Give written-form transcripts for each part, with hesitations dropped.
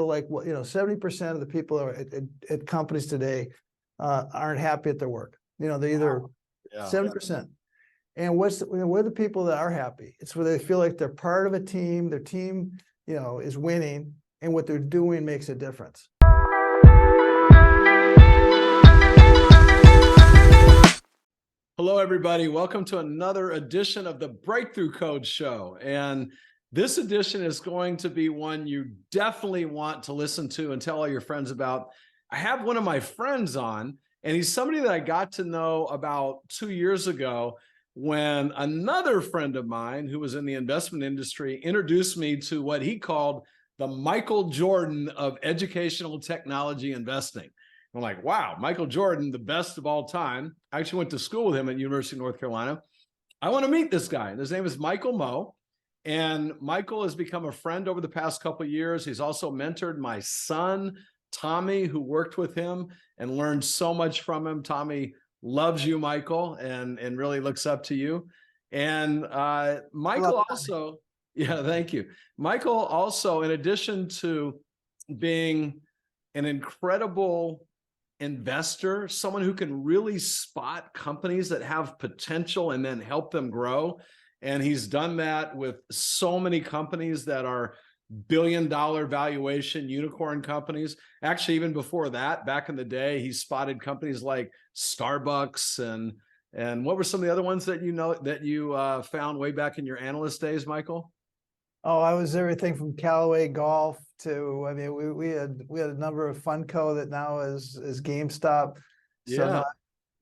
feel like, well, 70% of the people are at companies today aren't happy at their work. They're either 70%. And where are the people that are happy? It's where they feel like they're part of a team. Their team, is winning, and what they're doing makes a difference. Hello, everybody. Welcome to another edition of the Breakthrough Code Show. And this edition is going to be one you definitely want to listen to and tell all your friends about. I have one of my friends on, and he's somebody that I got to know about 2 years ago when another friend of mine who was in the investment industry introduced me to what he called the Michael Jordan of educational technology investing. I'm like, wow, Michael Jordan, the best of all time. I actually went to school with him at University of North Carolina. I want to meet this guy. His name is Michael Moe. And Michael has become a friend over the past couple of years. He's also mentored my son, Tommy, who worked with him and learned so much from him. Tommy loves you, Michael, and really looks up to you. And Michael also, thank you. Michael also, in addition to being an incredible investor, someone who can really spot companies that have potential and then help them grow. And he's done that with so many companies that are billion-dollar valuation unicorn companies. Actually, even before that, back in the day, he spotted companies like Starbucks and what were some of the other ones that you found way back in your analyst days, Michael? Oh, I was everything from Callaway Golf to, we had a number of Funco that now is GameStop. So I'm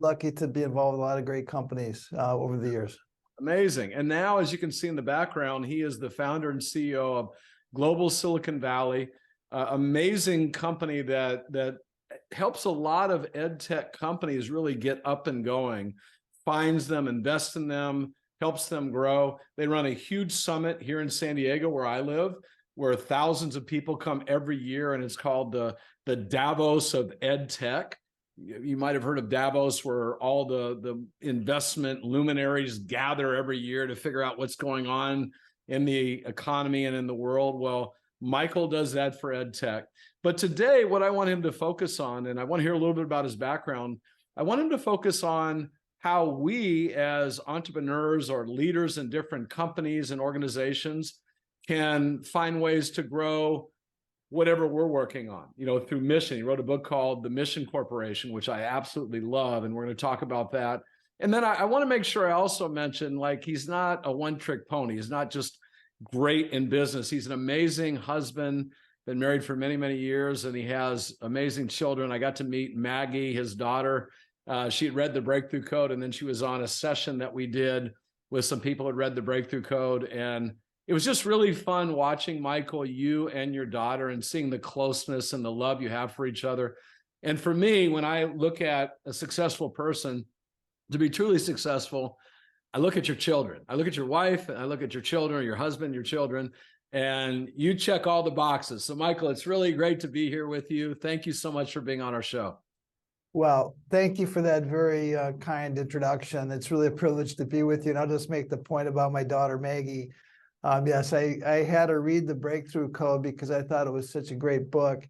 lucky to be involved with a lot of great companies over the years. Amazing. And now, as you can see in the background, he is the founder and CEO of Global Silicon Valley, amazing company that helps a lot of ed tech companies really get up and going, finds them, invests in them, helps them grow. They run a huge summit here in San Diego, where I live, where thousands of people come every year, and it's called the Davos of Ed Tech. You might have heard of Davos, where all the investment luminaries gather every year to figure out what's going on in the economy and in the world. Well, Michael does that for ed tech. But today, what I want him to focus on, and I want to hear a little bit about his background, I want him to focus on how we as entrepreneurs or leaders in different companies and organizations can find ways to grow whatever we're working on, through mission. He wrote a book called The Mission Corporation, which I absolutely love, and we're going to talk about that. And then I want to make sure I also mention, he's not a one-trick pony. He's not just great in business. He's an amazing husband, been married for many, many years, and he has amazing children. I got to meet Maggie, his daughter. She had read the Breakthrough Code, and then she was on a session that we did with some people who had read the Breakthrough Code. And it was just really fun watching, Michael, you and your daughter, and seeing the closeness and the love you have for each other. And for me, when I look at a successful person, to be truly successful, I look at your children. I look at your wife, and I look at your children, your husband, your children, and you check all the boxes. So, Michael, it's really great to be here with you. Thank you so much for being on our show. Well, thank you for that very kind introduction. It's really a privilege to be with you. And I'll just make the point about my daughter, Maggie. Yes, I had her read the Breakthrough Code because I thought it was such a great book.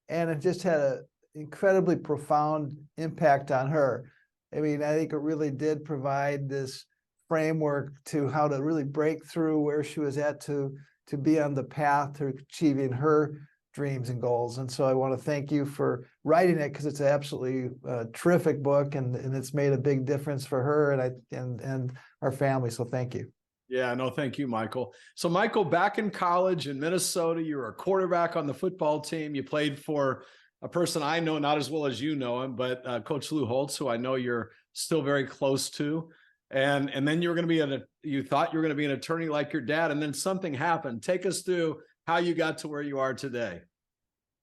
And it just had an incredibly profound impact on her. I think it really did provide this framework to how to really break through where she was at to be on the path to achieving her dreams and goals. And so I want to thank you for writing it, because it's an absolutely terrific book, and it's made a big difference for her and our family. So thank you. Yeah, no, thank you, Michael. So, Michael, back in college in Minnesota, you were a quarterback on the football team. You played for a person I know, not as well as you know him, but Coach Lou Holtz, who I know you're still very close to. And then you were going to be you thought you were going to be an attorney like your dad, and then something happened. Take us through how you got to where you are today.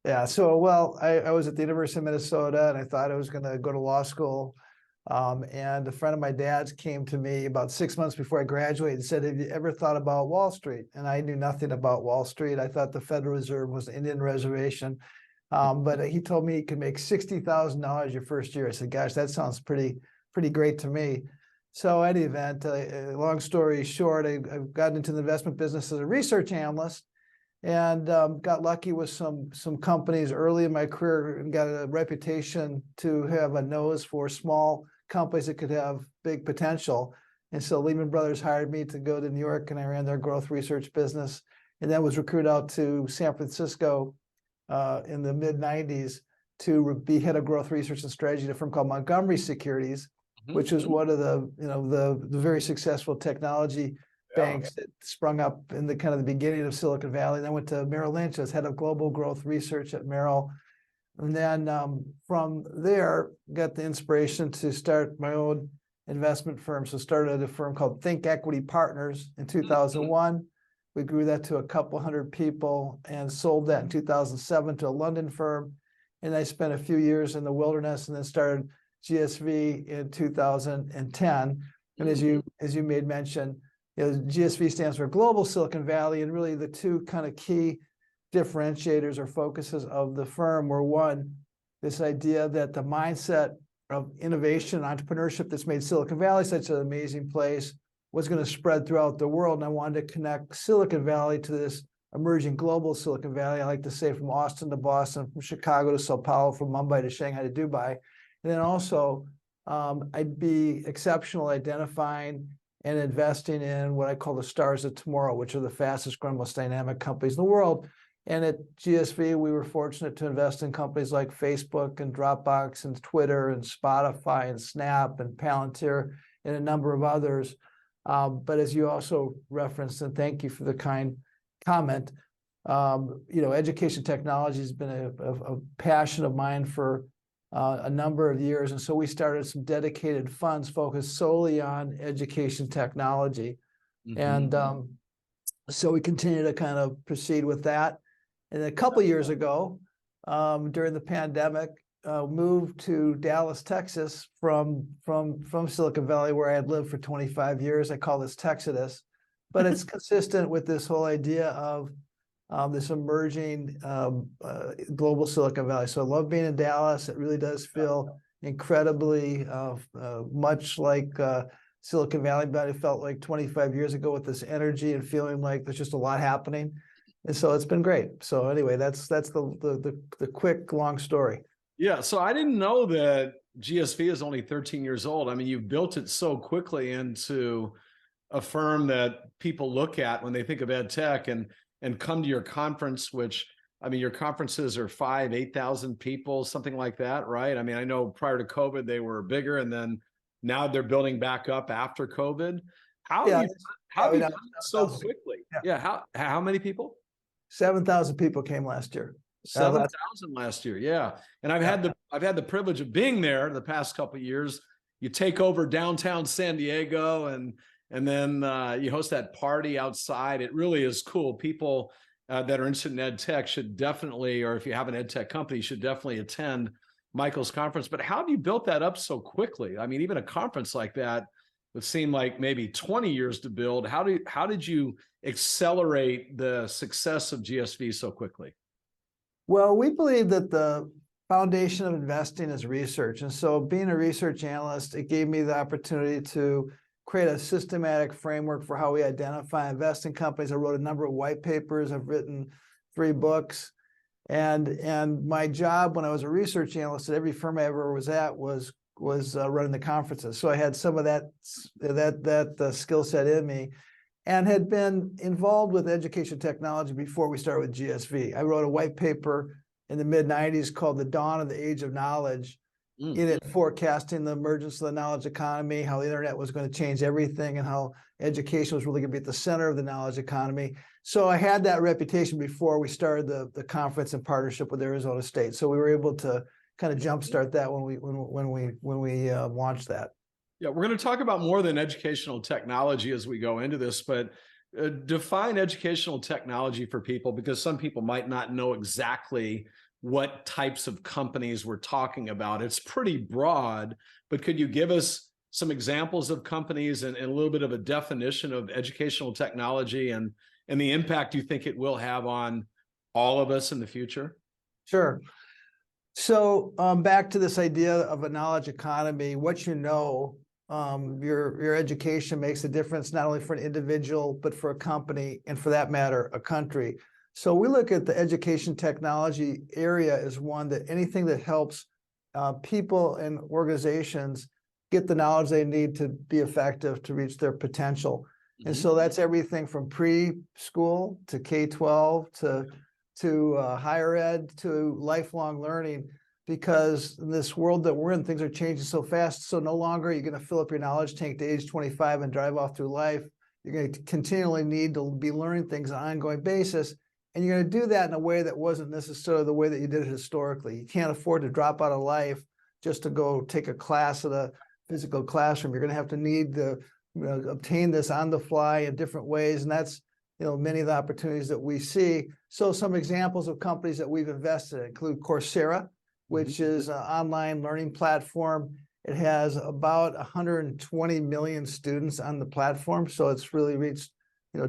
Yeah, so, well, I was at the University of Minnesota, and I thought I was going to go to law school. And a friend of my dad's came to me about 6 months before I graduated and said, "Have you ever thought about Wall Street?" And I knew nothing about Wall Street. I thought the Federal Reserve was an Indian reservation. But he told me he could make $60,000 your first year. I said, "Gosh, that sounds pretty great to me." So in any event, long story short, I've gotten into the investment business as a research analyst. and got lucky with some companies early in my career and got a reputation to have a nose for small companies that could have big potential. And so Lehman Brothers hired me to go to New York, and I ran their growth research business, and then was recruited out to San Francisco in the mid-90s to be head of growth research and strategy at a firm called Montgomery Securities, which was one of the, the very successful technology banks that sprung up in the kind of the beginning of Silicon Valley. And I went to Merrill Lynch as head of global growth research at Merrill. And then from there, got the inspiration to start my own investment firm. So started a firm called Think Equity Partners in 2001. We grew that to a couple hundred people and sold that in 2007 to a London firm. And I spent a few years in the wilderness and then started GSV in 2010. And as you made mention, GSV stands for Global Silicon Valley, and really the two kind of key differentiators or focuses of the firm were, one, this idea that the mindset of innovation and entrepreneurship that's made Silicon Valley such an amazing place was going to spread throughout the world. And I wanted to connect Silicon Valley to this emerging global Silicon Valley. I like to say from Austin to Boston, from Chicago to Sao Paulo, from Mumbai to Shanghai to Dubai. And then also, I'd be exceptional identifying and investing in what I call the stars of tomorrow, which are the fastest growing, most dynamic companies in the world. And at GSV, we were fortunate to invest in companies like Facebook and Dropbox and Twitter and Spotify and Snap and Palantir and a number of others. But as you also referenced, and thank you for the kind comment, education technology has been a passion of mine for a number of years. And so we started some dedicated funds focused solely on education technology. And so we continue to kind of proceed with that. And a couple of years ago, during the pandemic, moved to Dallas, Texas from Silicon Valley, where I had lived for 25 years. I call this Texodus, but it's consistent with this whole idea of this emerging global Silicon Valley. So I love being in Dallas. It really does feel incredibly much like Silicon Valley, but it felt like 25 years ago with this energy and feeling like there's just a lot happening. And so it's been great. So anyway, that's the quick, long story. Yeah. So I didn't know that GSV is only 13 years old. I mean, you've built it so quickly into a firm that people look at when they think of ed tech and come to your conference, which, I mean, your conferences are 5,000, 8,000 people, something like that, right? I mean, I know prior to COVID, they were bigger, and then now they're building back up after COVID. How have you done that so quickly? Yeah. How many people? 7,000 people came last year. 7,000 last year. Yeah. And I've had the privilege of being there the past couple of years. You take over downtown San Diego and then you host that party outside. It really is cool. People that are interested in ed tech should definitely, or if you have an ed tech company, should definitely attend Michael's conference. But how have you built that up so quickly? I mean, even a conference like that would seem like maybe 20 years to build. How did you accelerate the success of GSV so quickly? Well, we believe that the foundation of investing is research. And so being a research analyst, it gave me the opportunity to create a systematic framework for how we identify and invest in companies. I wrote a number of white papers. I've written 3 books. And my job when I was a research analyst at every firm I ever was at was running the conferences. So I had some of that skill set in me, and had been involved with education technology before we started with GSV. I wrote a white paper in the mid-90s called The Dawn of the Age of Knowledge, in it forecasting the emergence of the knowledge economy, how the internet was going to change everything, and how education was really going to be at the center of the knowledge economy. So I had that reputation before we started the conference in partnership with Arizona State. So we were able to kind of jumpstart that when we launched that. Yeah, we're going to talk about more than educational technology as we go into this, but define educational technology for people, because some people might not know exactly what types of companies we're talking about. It's pretty broad, but could you give us some examples of companies and a little bit of a definition of educational technology and the impact you think it will have on all of us in the future? Sure. So back to this idea of a knowledge economy, what you know, your education makes a difference not only for an individual, but for a company, and for that matter, a country. So we look at the education technology area as one that anything that helps people and organizations get the knowledge they need to be effective to reach their potential. And so that's everything from preschool to K-12 to higher ed to lifelong learning, because in this world that we're in, things are changing so fast. So no longer are you going to fill up your knowledge tank to age 25 and drive off through life. You're going to continually need to be learning things on an ongoing basis. And you're going to do that in a way that wasn't necessarily the way that you did it historically. You can't afford to drop out of life just to go take a class at a physical classroom. You're going to have to need to obtain this on the fly in different ways. And that's, many of the opportunities that we see. So some examples of companies that we've invested in include Coursera, which is an online learning platform. It has about 120 million students on the platform. So it's really reached,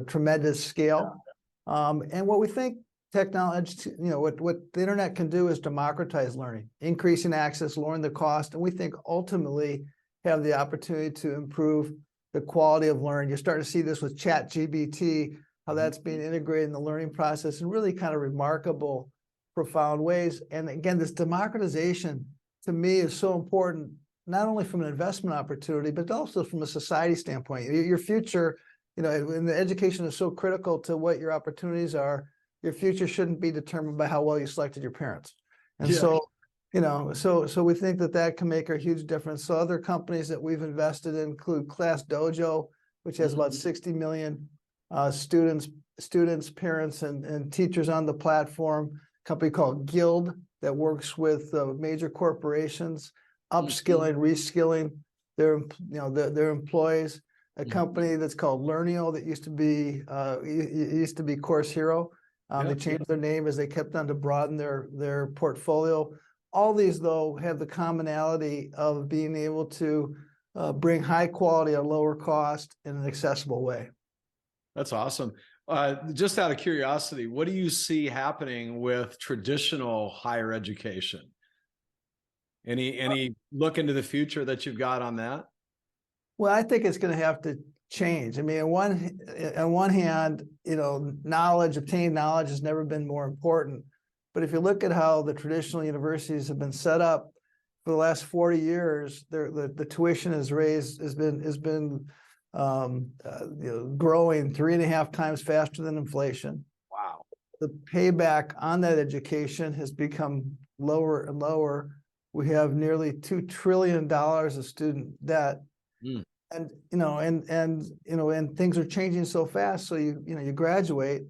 tremendous scale. And what we think technology, what the internet can do is democratize learning, increasing access, lowering the cost, and we think ultimately have the opportunity to improve the quality of learning. You're starting to see this with ChatGPT, how that's being integrated in the learning process in really kind of remarkable, profound ways. And again, this democratization to me is so important, not only from an investment opportunity, but also from a society standpoint. Your future, when the education is so critical to what your opportunities are, your future shouldn't be determined by how well you selected your parents. And so we think that can make a huge difference. So other companies that we've invested in include Class Dojo, which has about 60 million students, parents, and teachers on the platform. A company called Guild that works with major corporations, upskilling, reskilling their employees. A company that's called Learneo that used to be Course Hero. They changed their name as they kept on to broaden their portfolio. All these, though, have the commonality of being able to bring high quality at lower cost in an accessible way. That's awesome. Just out of curiosity, what do you see happening with traditional higher education? Any look into the future that you've got on that? Well, I think it's going to have to change. I mean, on one hand, obtained knowledge has never been more important. But if you look at how the traditional universities have been set up for the last 40 years, the tuition has been growing 3.5 times faster than inflation. Wow. The payback on that education has become lower and lower. We have nearly $2 trillion of student debt. And things are changing so fast. So you graduate,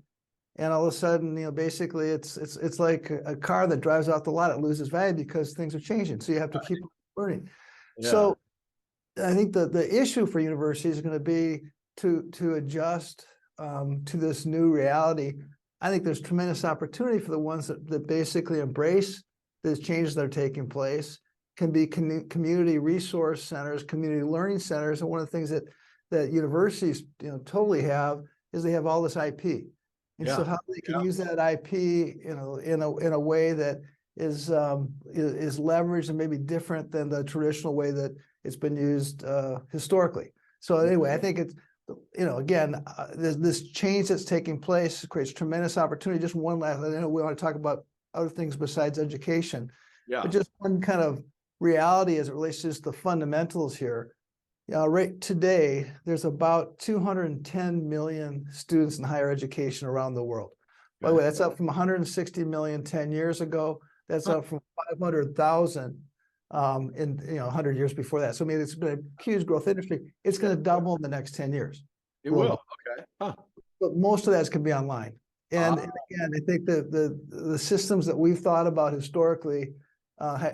and all of a sudden, basically it's like a car that drives off the lot. It loses value because things are changing. So you have to keep learning. Yeah. So I think the issue for universities is going to be to adjust to this new reality. I think there's tremendous opportunity for the ones that basically embrace these changes that are taking place. Can be community resource centers, community learning centers. And one of the things that universities totally have is they have all this IP. And so how they can use that IP in a way that is leveraged and maybe different than the traditional way that it's been used historically. So anyway, I think it's again this change that's taking place creates tremendous opportunity. Just one last, I know we want to talk about other things besides education, but just one kind of reality as it relates to just the fundamentals here. Right today, there's about 210 million students in higher education around the world. By the way, that's up from 160 million 10 years ago. That's up from 500,000 in 100 years before that. So I mean, it's been a huge growth industry. It's going to double in the next 10 years. It will. Okay. But most of that can be online. And again, I think the systems that we've thought about historically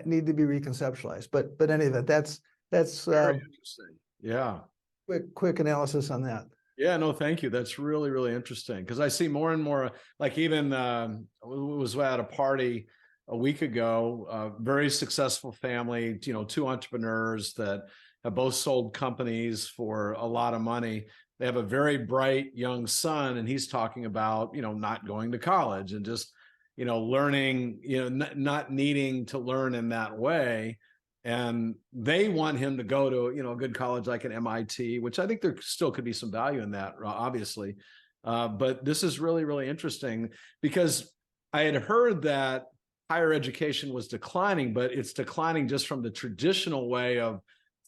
need to be reconceptualized. But anyway, that's very interesting. Yeah. Quick analysis on that. Yeah, no, thank you. That's really, really interesting because I see more and more, like even was at a party a week ago, a very successful family, 2 entrepreneurs that have both sold companies for a lot of money. They have a very bright young son, and he's talking about, not going to college and just, learning, not needing to learn in that way. And they want him to go to, a good college like an MIT, which I think there still could be some value in that, obviously. But this is really, really interesting because I had heard that higher education was declining, but it's declining just from the traditional way of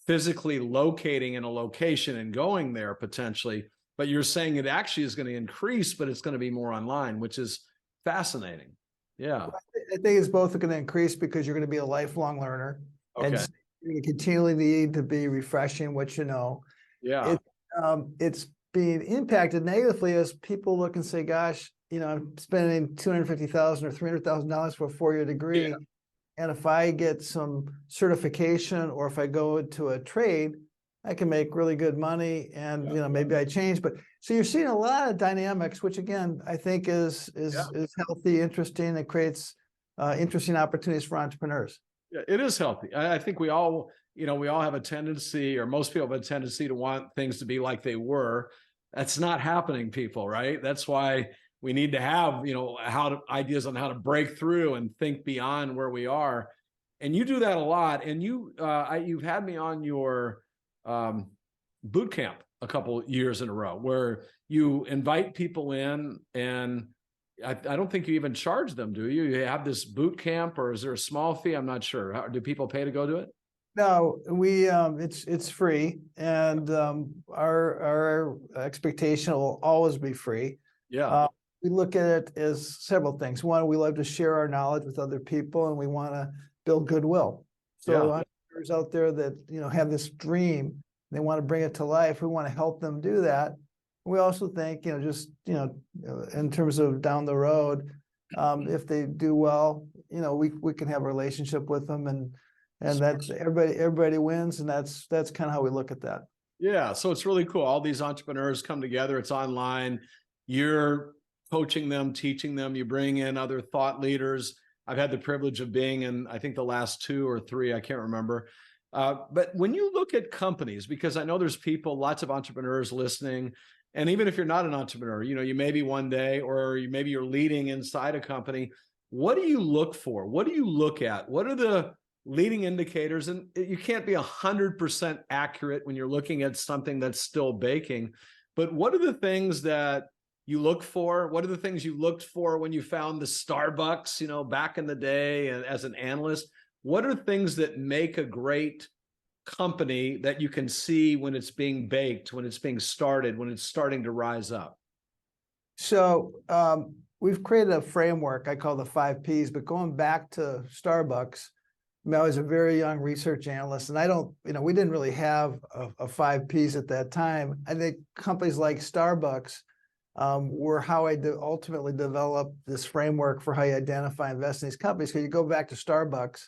physically locating in a location and going there potentially. But you're saying it actually is going to increase, but it's going to be more online, which is fascinating. Yeah. I think it's both going to increase because you're going to be a lifelong learner. Okay. And you're going to continually need to be refreshing what you know. Yeah. It's being impacted negatively as people look and say, gosh, you know, I'm spending $250,000 or $300,000 for a 4-year degree. Yeah. And if I get some certification or if I go into a trade, I can make really good money and, you know, maybe I change. But so you're seeing a lot of dynamics, which again, I think is healthy, interesting. It creates interesting opportunities for entrepreneurs. Yeah, it is healthy. I think we all, you know, we all have a tendency, or most people have a tendency to want things to be like they were. That's not happening, people, right? That's why we need to have, you know, ideas on how to break through and think beyond where we are. And you do that a lot. And you've had me on your boot camp a couple years in a row where you invite people in, and I don't think you even charge them, do you? You have this boot camp, or is there a small fee? I'm not sure. Do people pay to go do it? No, we it's free, and our expectation will always be free. Yeah. We look at it as several things. One, we love to share our knowledge with other people, and we want to build goodwill. So entrepreneurs out there that, you know, have this dream, they want to bring it to life. We want to help them do that. We also think, you know, just, you know, in terms of down the road, if they do well, you know, we can have a relationship with them, and that's everybody wins, and that's kind of how we look at that. Yeah, so it's really cool. All these entrepreneurs come together. It's online. You're coaching them, teaching them. You bring in other thought leaders. I've had the privilege of being in, I think, the last 2 or 3, I can't remember. But when you look at companies, because I know there's people, lots of entrepreneurs listening, and even if you're not an entrepreneur, you know, you maybe one day, or maybe you're leading inside a company, what do you look for? What do you look at? What are the leading indicators? And you can't be 100% accurate when you're looking at something that's still baking, but what are the things that you look for? What are the things you looked for when you found the Starbucks, you know, back in the day, and as an analyst? What are things that make a great company that you can see when it's being baked, when it's being started, when it's starting to rise up? So we've created a framework I call the 5 Ps, but going back to Starbucks, I mean, I was a very young research analyst, and I don't, you know, we didn't really have a 5 Ps at that time. I think companies like Starbucks were how I ultimately developed this framework for how you identify and invest in these companies. Because you go back to Starbucks,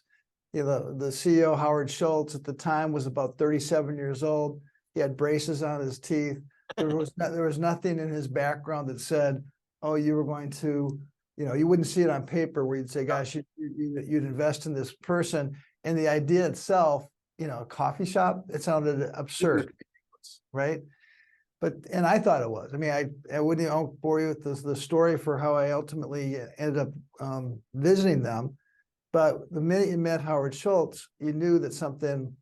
you know, the CEO, Howard Schultz, at the time was about 37 years old. He had braces on his teeth. There was nothing in his background that said, oh, you were going to, you know, you wouldn't see it on paper where you'd say, gosh, you'd invest in this person. And the idea itself, you know, a coffee shop, it sounded absurd, right? But, and I thought it was. I mean, I wouldn't bore you with the story for how I ultimately ended up visiting them. But the minute you met Howard Schultz, you knew that something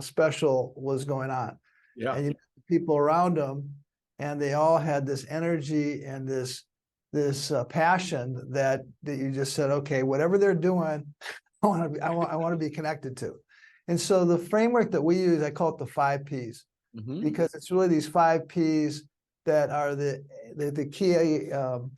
special was going on. Yeah. And you met the people around him, and they all had this energy and this passion that you just said, okay, whatever they're doing, I want to be connected to. And so the framework that we use, I call it the 5 Ps, because it's really these 5 Ps that are the key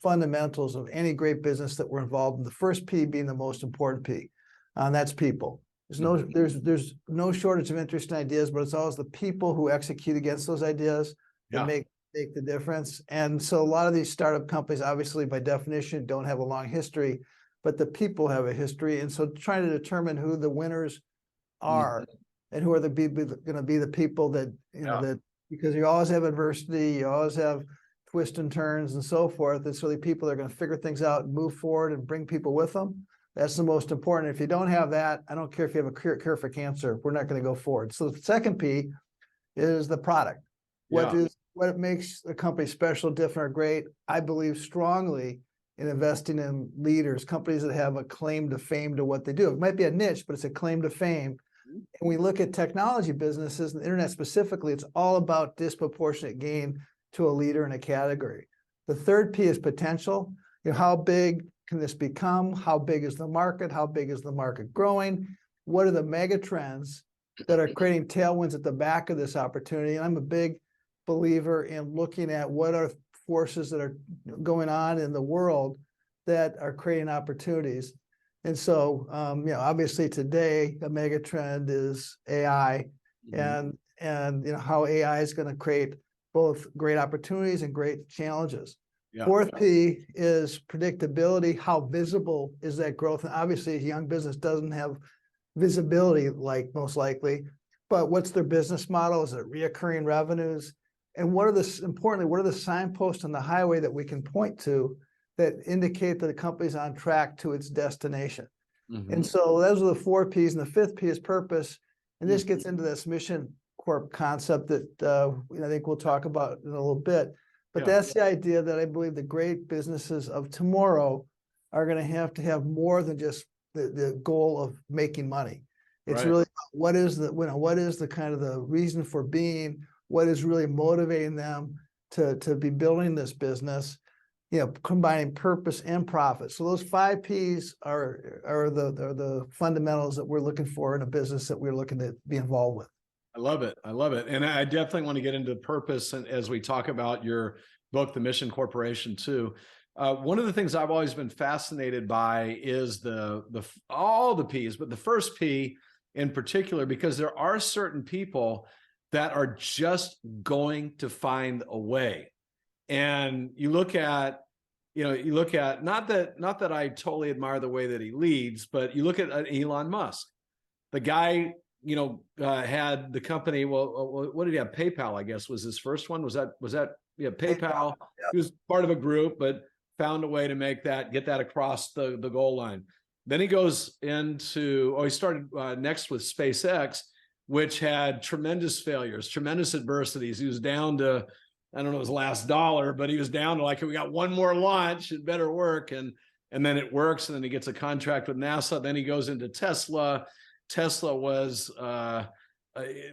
fundamentals of any great business that we're involved in. The first P being the most important P, and that's people. There's no shortage of interesting ideas, but it's always the people who execute against those ideas that make the difference. And so a lot of these startup companies, obviously by definition, don't have a long history, but the people have a history. And so trying to determine who the winners are and who are going to be the people that, you know, that, because you always have adversity, you always have twists and turns and so forth. It's really people that are going to figure things out and move forward and bring people with them. That's the most important. If you don't have that, I don't care if you have a cure for cancer, we're not going to go forward. So the second P is the product. What makes a company special, different, or great? I believe strongly in investing in leaders, companies that have a claim to fame to what they do. It might be a niche, but it's a claim to fame. And we look at technology businesses and the internet specifically, it's all about disproportionate gain to a leader in a category. The third P is potential. How big can this become? How big is the market? How big is the market growing? What are the mega trends that are creating tailwinds at the back of this opportunity? And I'm a big believer in looking at what are forces that are going on in the world that are creating opportunities. And so, obviously today a mega trend is AI, and how AI is going to create both great opportunities and great challenges. Yeah. Fourth P is predictability. How visible is that growth? And obviously a young business doesn't have visibility, like most likely, but what's their business model? Is it reoccurring revenues? And importantly, what are the signposts on the highway that we can point to that indicate that the company's on track to its destination? And so those are the 4 Ps, and the 5th P is purpose. And this gets into this mission corp concept that I think we'll talk about in a little bit. But that's the idea that I believe the great businesses of tomorrow are going to have more than just the goal of making money. It's really what is the kind of the reason for being, what is really motivating them to be building this business, combining purpose and profit. So those 5 Ps are the fundamentals that we're looking for in a business that we're looking to be involved with. I love it. I love it. And I definitely want to get into purpose, and as we talk about your book, The Mission Corporation, too. One of the things I've always been fascinated by is all the Ps, but the first P in particular, because there are certain people that are just going to find a way. And you look at not that I totally admire the way that he leads, but you look at Elon Musk, the guy, had the company. Well, what did he have? PayPal, I guess, was his first one. Was that PayPal? He was part of a group, but found a way to get that across the goal line. Then he goes into, he started next with SpaceX, which had tremendous failures, tremendous adversities. He was down to, I don't know his last dollar, but he was down to like, we got one more launch, it better work. And then it works. And then he gets a contract with NASA. Then he goes into Tesla. Tesla was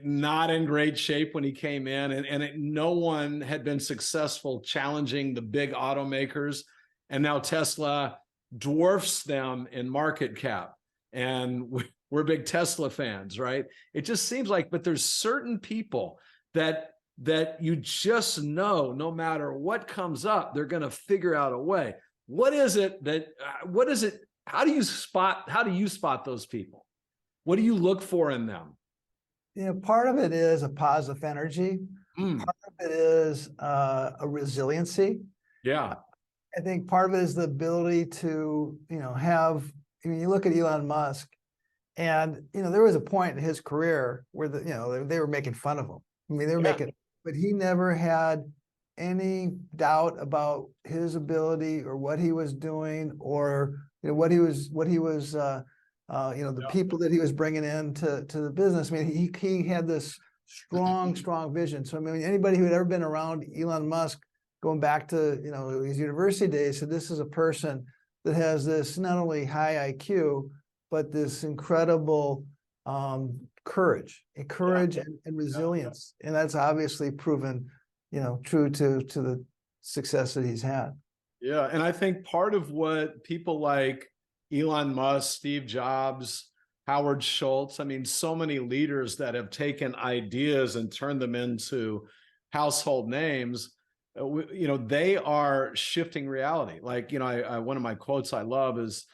not in great shape when he came in, and no one had been successful challenging the big automakers. And now Tesla dwarfs them in market cap. And we're big Tesla fans, right? It just seems like, but there's certain people that you just know, no matter what comes up, they're going to figure out a way. What is it? How do you spot those people? What do you look for in them? Part of it is a positive energy. Part of it is a resiliency. Yeah. I think part of it is the ability to, have, you look at Elon Musk, and, there was a point in his career where they were making fun of him. I mean, they were but he never had any doubt about his ability or what he was doing, or, what he was the people that he was bringing in to the business. I mean, he had this strong vision. So, I mean, anybody who had ever been around Elon Musk, going back to, his university days, said this is a person that has this not only high IQ, but this incredible courage and resilience. And that's obviously proven, true to the success that he's had. Yeah. And I think part of what people like Elon Musk, Steve Jobs, Howard Schultz, I mean, so many leaders that have taken ideas and turned them into household names, they are shifting reality. Like, one of my quotes I love is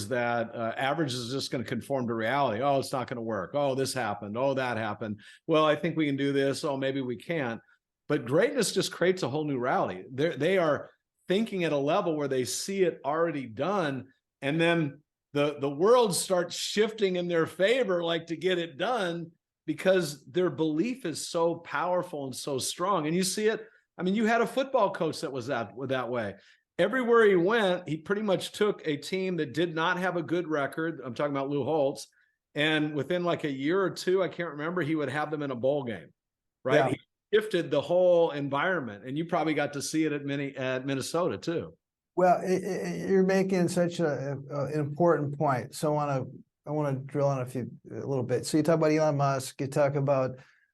that average is just going to conform to reality. Oh, it's not going to work. Oh, this happened. Oh, that happened. Well, I think we can do this. Oh, maybe we can't. But greatness just creates a whole new reality. They are thinking at a level where they see it already done. And then the world starts shifting in their favor, like to get it done, because their belief is so powerful and so strong. And you see it. I mean, you had a football coach that was that way. Everywhere he went, he pretty much took a team that did not have a good record. I'm talking about Lou Holtz. And within like a year or two, I can't remember, he would have them in a bowl game, right? Yeah. He shifted the whole environment. And you probably got to see it at Minnesota too. Well, you're making such an important point. So I want to drill on a little bit. So you talk about Elon Musk, you talk about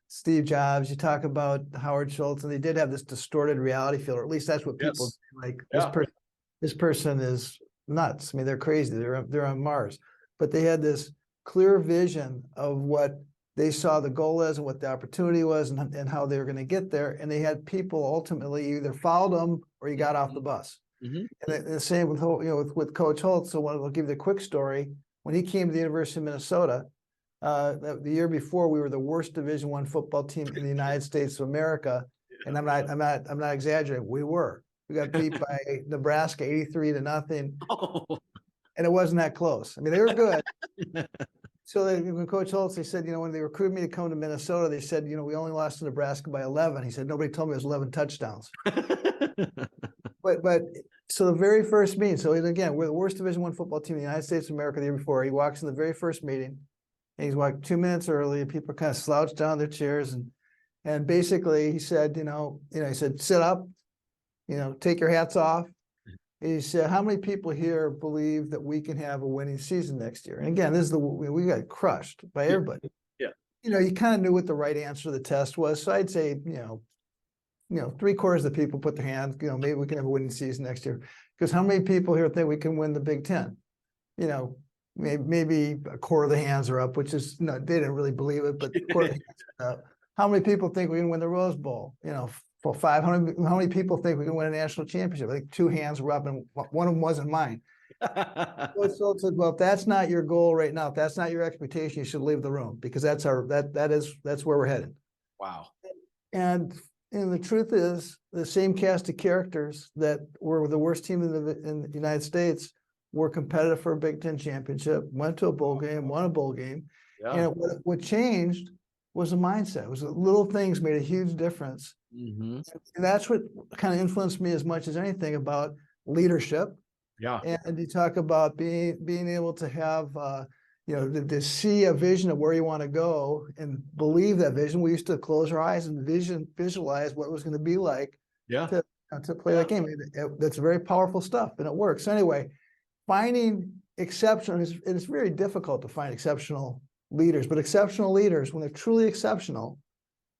Steve Jobs, you talk about Howard Schultz, and they did have this distorted reality field, or at least that's what people like Yeah. this person is nuts. I mean, they're crazy. They're on Mars, but they had this clear vision of what they saw the goal as and what the opportunity was and how they were going to get there. And they had people ultimately either followed them or you got off the bus. Mm-hmm. And the same with, with Coach Holt. So I'll give you the quick story. When he came to the University of Minnesota, the year before, we were the worst Division I football team in the United States of America. And I'm not exaggerating. We were. We got beat by Nebraska 83-0. Oh. And it wasn't that close. I mean, they were good. So when Coach Holtz, they said, when they recruited me to come to Minnesota, they said, we only lost to Nebraska by 11. He said, nobody told me it was 11 touchdowns. But so the very first meeting, so again, we're the worst Division I football team in the United States of America the year before. He walks in the very first meeting, and he's walked 2 minutes early, and people kind of slouched down their chairs, and basically he said, he said, sit up, take your hats off. He said, how many people here believe that we can have a winning season next year? And again, this is we got crushed by everybody. Yeah. You kind of knew what the right answer to the test was. So I'd say, 3/4 of the people put their hands, maybe we can have a winning season next year. Because how many people here think we can win the Big Ten? Maybe a quarter of the hands are up, which is, they didn't really believe it, but a quarter of the hands are up. How many people think we can win the Rose Bowl? For 500, how many people think we can win a national championship? I think 2 hands were up, and one of them wasn't mine. So it said, well, if that's not your goal right now, if that's not your expectation, you should leave the room, because that's where we're headed. Wow. And the truth is, the same cast of characters that were the worst team in the United States were competitive for a Big Ten championship, went to a bowl game, won a bowl game. Yeah. And what changed was the mindset. It was little things made a huge difference. Mm-hmm. And that's what kind of influenced me as much as anything about leadership. Yeah. And you talk about being able to have, to see a vision of where you want to go and believe that vision. We used to close our eyes and visualize what it was going to be like to play that game. That's very powerful stuff, and it works. So anyway, finding exceptional, it's very difficult to find exceptional leaders, but exceptional leaders, when they're truly exceptional,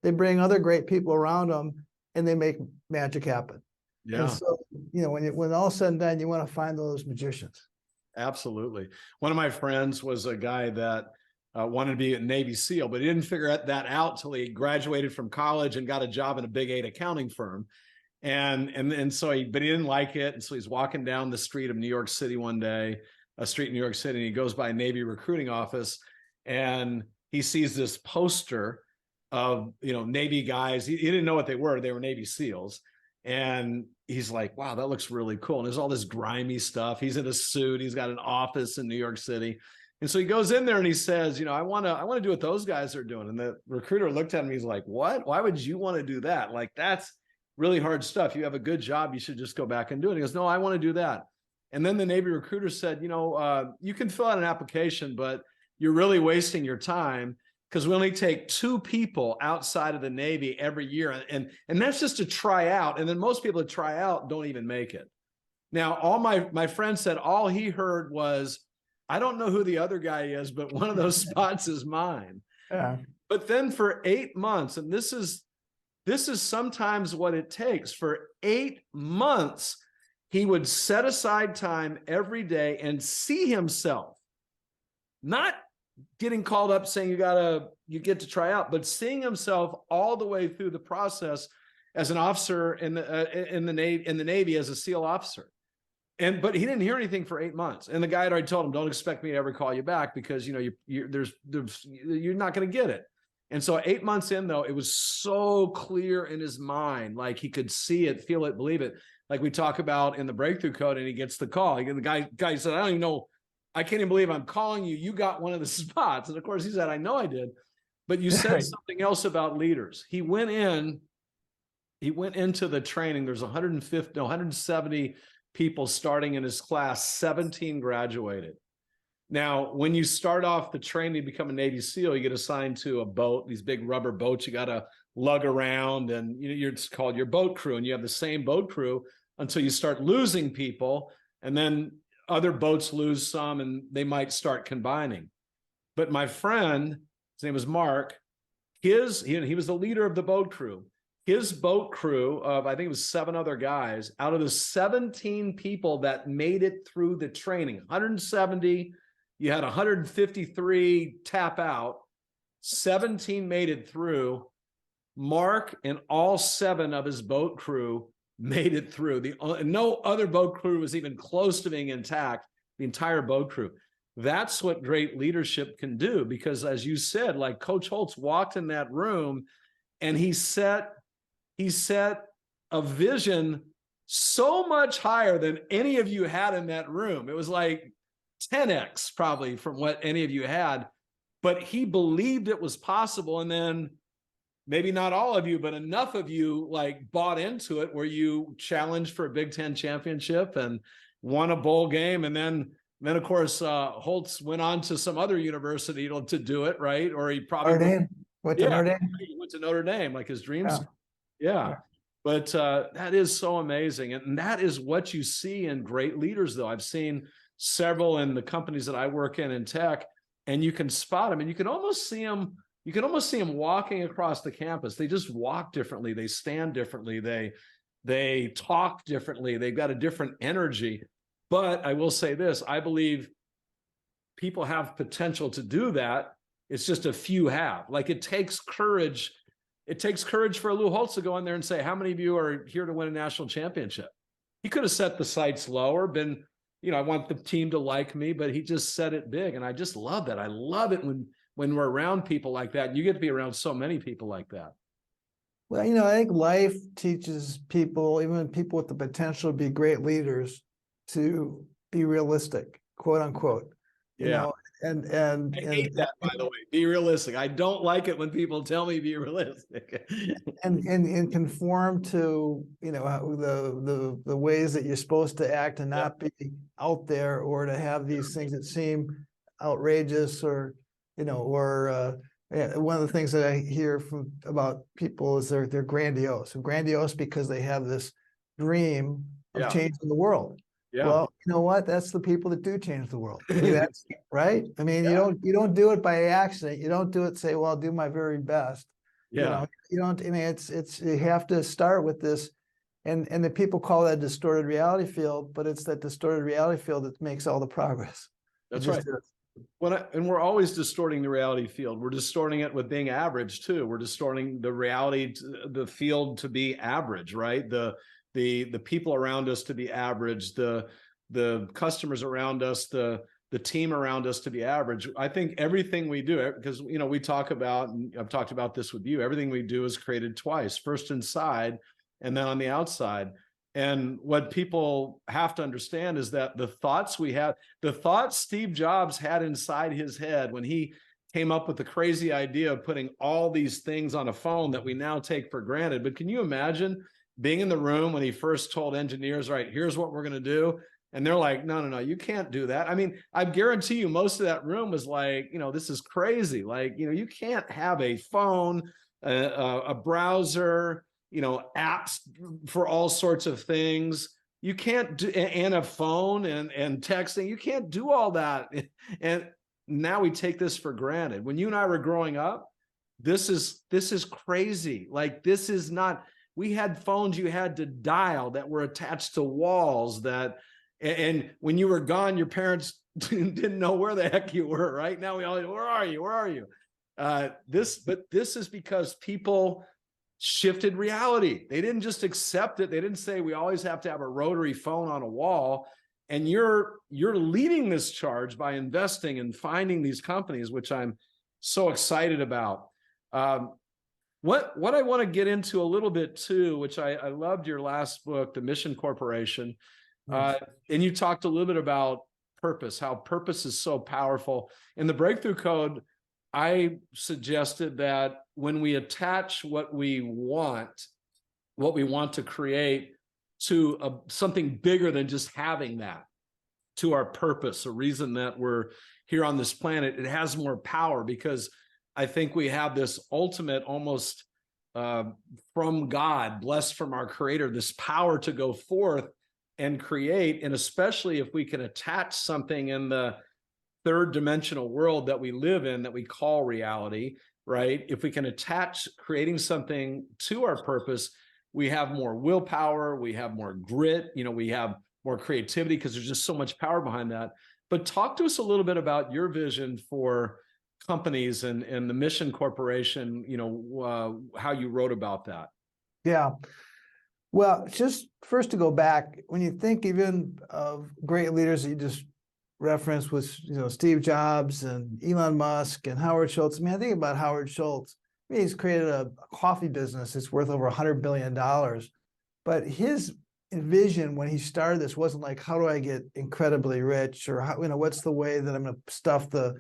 they bring other great people around them and they make magic happen. Yeah. And so, when all said and done, you want to find those magicians. Absolutely. One of my friends was a guy that wanted to be a Navy SEAL, but he didn't figure that out till he graduated from college and got a job in a Big 8 accounting firm. And so but he didn't like it. And so he's walking down the street of New York City one day, a street in New York City, and he goes by a Navy recruiting office, and he sees this poster of, Navy guys. He didn't know what they were. They were Navy SEALs. And he's like, wow, that looks really cool. And there's all this grimy stuff. He's in a suit. He's got an office in New York City. And so he goes in there and he says, I want to do what those guys are doing. And the recruiter looked at him. He's like, what? Why would you want to do that? Like, that's really hard stuff. You have a good job. You should just go back and do it. He goes, no, I want to do that. And then the Navy recruiter said, you can fill out an application, but you're really wasting your time, because we only take 2 people outside of the Navy every year. And that's just to try out. And then most people that try out don't even make it. Now, all my friend said, all he heard was, I don't know who the other guy is, but one of those spots is mine. Yeah. But then for 8 months, and this is sometimes what it takes, for 8 months, he would set aside time every day and see himself, not getting called up saying you get to try out, but seeing himself all the way through the process as an officer in the Navy as a SEAL officer. But he didn't hear anything for 8 months. And the guy had already told him, don't expect me to ever call you back, because you're not going to get it. And so 8 months in, though, it was so clear in his mind, like he could see it, feel it, believe it. Like we talk about in the breakthrough code, and he gets the call. The guy said, I don't even know. I can't even believe I'm calling you. You got one of the spots. And of course he said, I know I did. But you said something else about leaders. He went into the training. There's 170 people starting in his class. 17 graduated. Now, when you start off the training to become a Navy SEAL, you get assigned to a boat, these big rubber boats you got to lug around, and it's called your boat crew. And you have the same boat crew until you start losing people. And then other boats lose some, and they might start combining. But my friend, his name was Mark, he was the leader of the boat crew. his boat crew of, I think it was 7 other guys, out of the 17 people that made it through the training, 170, you had 153 tap out, 17 made it through. Mark and all 7 of his boat crew made it through. No other boat crew was even close to being intact, the entire boat crew. That's what great leadership can do, because as you said, like Coach Holtz walked in that room and he set a vision so much higher than any of you had in that room. It was like 10x probably from what any of you had, but he believed it was possible. And then maybe not all of you, but enough of you like bought into it where you challenged for a Big Ten championship and won a bowl game. And then of course, Holtz went on to some other university to do it, right? Or he probably went to Notre Dame. He went to Notre Dame, like his dreams. Yeah. But that is so amazing. And that is what you see in great leaders, though. I've seen several in the companies that I work in tech, and you can spot them and you can almost see them. You can almost see them walking across the campus. They just walk differently. They stand differently. They talk differently. They've got a different energy. But I will say this, I believe people have potential to do that. It's just a few have. Like it takes courage. It takes courage for Lou Holtz to go in there and say, how many of you are here to win a national championship? He could have set the sights lower, been, I want the team to like me, but he just set it big. And I just love that. I love it when we're around people like that. You get to be around so many people like that. Well, I think life teaches people, even people with the potential to be great leaders, to be realistic, quote unquote. And I hate that, by the way. Be realistic. I don't like it when people tell me be realistic. and conform to the ways that you're supposed to act and not be out there, or to have these things that seem outrageous, or one of the things that I hear about people is they're grandiose. And grandiose because they have this dream of changing the world. Yeah. Well, you know what? That's the people that do change the world. I mean, that's right. I mean, you don't do it by accident. You don't do it, say, well, I'll do my very best. Yeah. You don't, I mean, it's you have to start with this, and the people call that distorted reality field, but it's that distorted reality field that makes all the progress. That's right. And we're always distorting the reality field. We're distorting it with being average too. We're distorting the reality, the field to be average, right? The people around us to be average, the customers around us, the team around us to be average. I think everything we do, because we talk about, and I've talked about this with you, everything we do is created twice, first inside and then on the outside. And what people have to understand is that the thoughts Steve Jobs had inside his head when he came up with the crazy idea of putting all these things on a phone that we now take for granted. But can you imagine being in the room when he first told engineers, right, here's what we're going to do. And they're like, no, you can't do that. I mean, I guarantee you most of that room was like, this is crazy. Like, you can't have a phone, a browser, apps for all sorts of things. You can't do, and a phone and texting. You can't do all that. And now we take this for granted. When you and I were growing up, this is crazy. Like, this is not, we had phones you had to dial that were attached to walls and when you were gone, your parents didn't know where the heck you were, right? Now we all, where are you? But this is because people shifted reality. They didn't just accept it. They didn't say we always have to have a rotary phone on a wall. And you're leading this charge by investing and finding these companies, which I'm so excited about. What I want to get into a little bit too, which I loved your last book, The Mission Corporation. And you talked a little bit about purpose, how purpose is so powerful. In the Breakthrough Code, I suggested that when we attach what we want to create to something bigger than just having that, to our purpose, a reason that we're here on this planet, it has more power, because I think we have this ultimate, almost from God, blessed from our Creator, this power to go forth and create. And especially if we can attach something in the third dimensional world that we live in that we call reality, right? If we can attach creating something to our purpose, we have more willpower, we have more grit, we have more creativity because there's just so much power behind that. But talk to us a little bit about your vision for companies and the Mission Corporation, how you wrote about that. Yeah. Well, just first to go back, when you think even of great leaders that you just referenced with, Steve Jobs and Elon Musk and Howard Schultz. I mean, I think about Howard Schultz. I mean, he's created a coffee business. It's worth over $100 billion. But his vision when he started this wasn't like, how do I get incredibly rich, or how, what's the way that I'm going to stuff the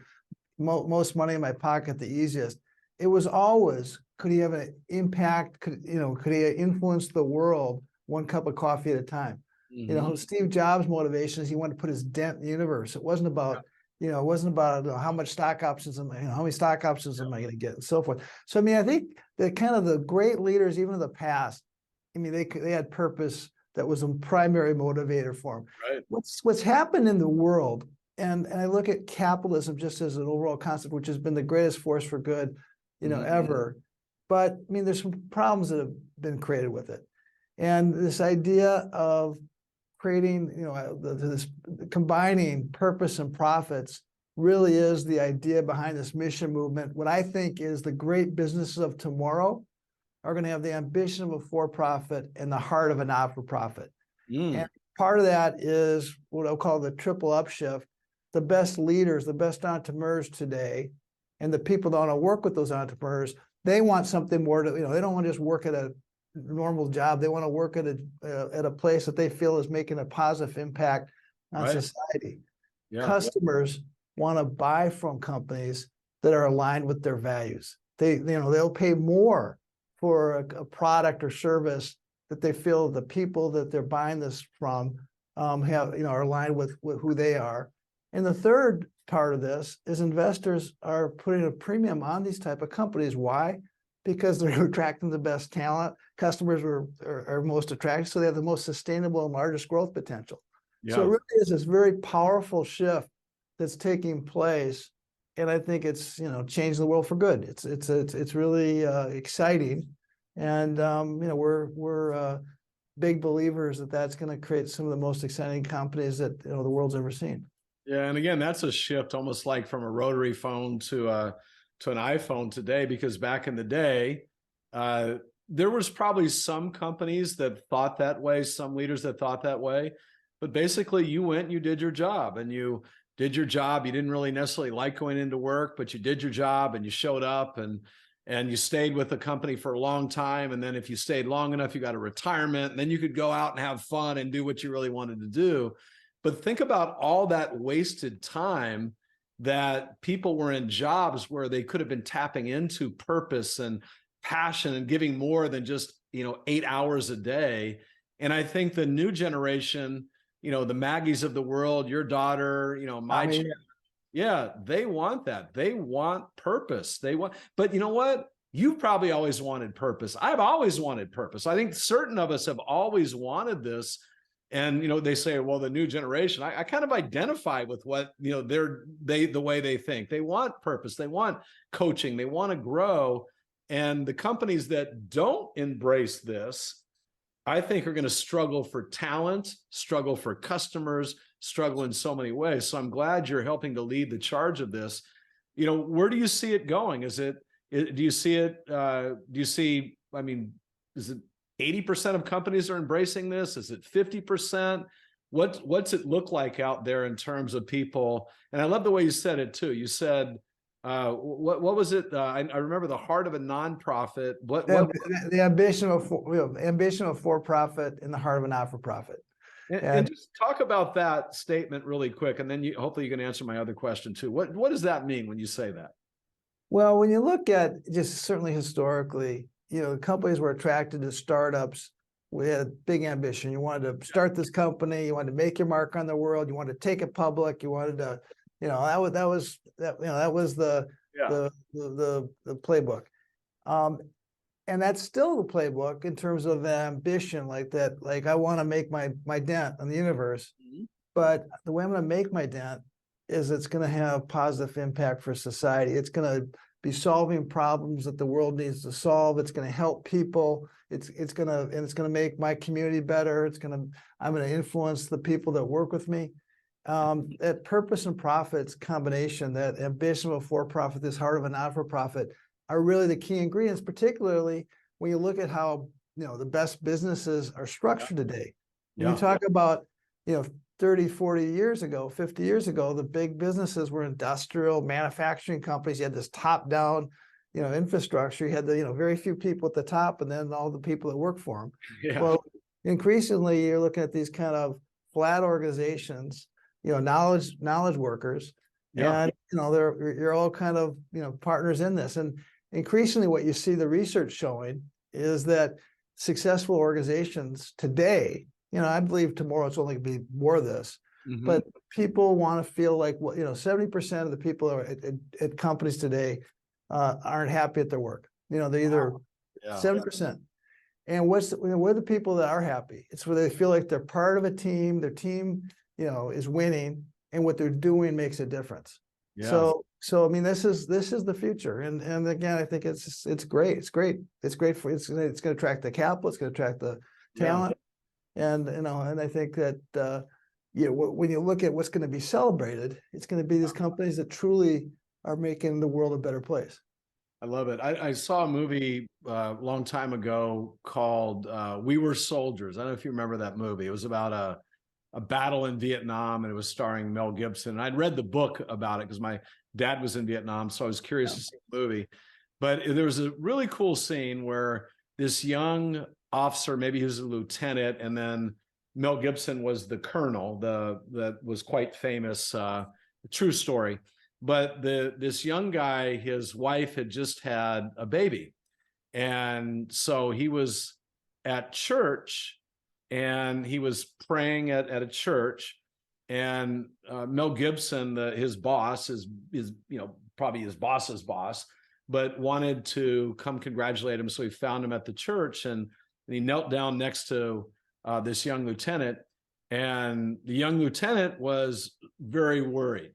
most money in my pocket the easiest? It was always, could he have an impact? Could he influence the world one cup of coffee at a time? Mm-hmm. Steve Jobs' motivation is he wanted to put his dent in the universe. It wasn't about, how much stock options how many stock options am I going to get, and so forth. So, I mean, I think that kind of the great leaders, even in the past, I mean, they had purpose that was a primary motivator for them. Right. What's happened in the world, and I look at capitalism just as an overall concept, which has been the greatest force for good, ever. But I mean, there's some problems that have been created with it. And this idea of creating, this combining purpose and profits really is the idea behind this mission movement. What I think is the great businesses of tomorrow are going to have the ambition of a for-profit and the heart of a not-for-profit. And part of that is what I'll call the triple upshift. The best leaders, the best entrepreneurs today, and the people that want to work with those entrepreneurs, they want something more to, they don't want to just work at a normal job. They want to work at a place that they feel is making a positive impact on society. Yeah. Customers want to buy from companies that are aligned with their values. They'll pay more for a product or service that they feel the people that they're buying this from are aligned with who they are. And the third part of this is investors are putting a premium on these type of companies. Why? Because they're attracting the best talent. Customers are most attractive, so they have the most sustainable and largest growth potential. Yeah. So it really is this very powerful shift that's taking place, and I think it's changing the world for good. It's really exciting, and we're big believers that that's going to create some of the most exciting companies that the world's ever seen. Yeah, and again, that's a shift almost like from a rotary phone to an iPhone today, because back in the day, there was probably some companies that thought that way, some leaders that thought that way, but basically you went and you did your job, and you did your job. You didn't really necessarily like going into work, but you did your job and you showed up, and you stayed with the company for a long time. And then if you stayed long enough, you got a retirement, and then you could go out and have fun and do what you really wanted to do. But think about all that wasted time that people were in jobs where they could have been tapping into purpose and passion and giving more than just 8 hours a day. And I think the new generation, the Maggies of the world, your daughter, my children, yeah, they want that. They want purpose. But you know what? You've probably always wanted purpose. I've always wanted purpose. I think certain of us have always wanted this. And they say, well, the new generation, I kind of identify with what the way they think. They want purpose, they want coaching, they want to grow. And the companies that don't embrace this, I think, are going to struggle for talent, struggle for customers, struggle in so many ways. So I'm glad you're helping to lead the charge of this. Where do you see it going? Is it? Do you see it? I mean, is it 80% of companies are embracing this? Is it 50%? What's it look like out there in terms of people? And I love the way you said it too. You said, what was it? I remember the heart of a nonprofit. The ambition of for-profit in the heart of a not-for-profit. And just talk about that statement really quick, and then hopefully you can answer my other question too. What does that mean when you say that? Well, when you look at just certainly historically, companies were attracted to startups. We had a big ambition. You wanted to start this company. You wanted to make your mark on the world. You wanted to take it public. You wanted to, that was the playbook. And that's still the playbook in terms of ambition, like that. Like, I want to make my dent on the universe. Mm-hmm. But the way I'm going to make my dent is it's going to have positive impact for society. It's going to be solving problems that the world needs to solve. It's going to help people. It's going to make my community better. I'm going to influence the people that work with me. That purpose and profits combination, that ambition of a for-profit, this heart of a not-for-profit, are really the key ingredients, particularly when you look at how, the best businesses are structured today. When you talk about, 30, 40 years ago, 50 years ago, the big businesses were industrial manufacturing companies. You had this top-down, infrastructure. You had the, very few people at the top, and then all the people that work for them. Yeah. Well, increasingly, you're looking at these kind of flat organizations, knowledge workers, and you're all kind of partners in this. And increasingly, what you see the research showing is that successful organizations today, I believe tomorrow it's only going to be more of this, but people want to feel like, 70% of the people are at companies today aren't happy at their work. They're either 70%. And what are the people that are happy? It's where they feel like they're part of a team. Their team, is winning, and what they're doing makes a difference. Yeah. So I mean, this is the future, and again, I think it's great. It's great for it's going to attract the capital. It's going to attract the talent, and and I think that when you look at what's going to be celebrated, it's going to be these companies that truly are making the world a better place. I love it. I saw a movie a long time ago called We Were Soldiers. I don't know if you remember that movie. It was about a battle in Vietnam, and it was starring Mel Gibson. And I'd read the book about it because my dad was in Vietnam, so I was curious to see the movie. But there was a really cool scene where this young officer, maybe he was a lieutenant, and then Mel Gibson was the colonel, that was quite famous, true story. But this young guy, his wife had just had a baby. And so he was at church, and he was praying at a church, and Mel Gibson, his boss, is probably his boss's boss, but wanted to come congratulate him. So he found him at the church, and he knelt down next to this young lieutenant. And the young lieutenant was very worried,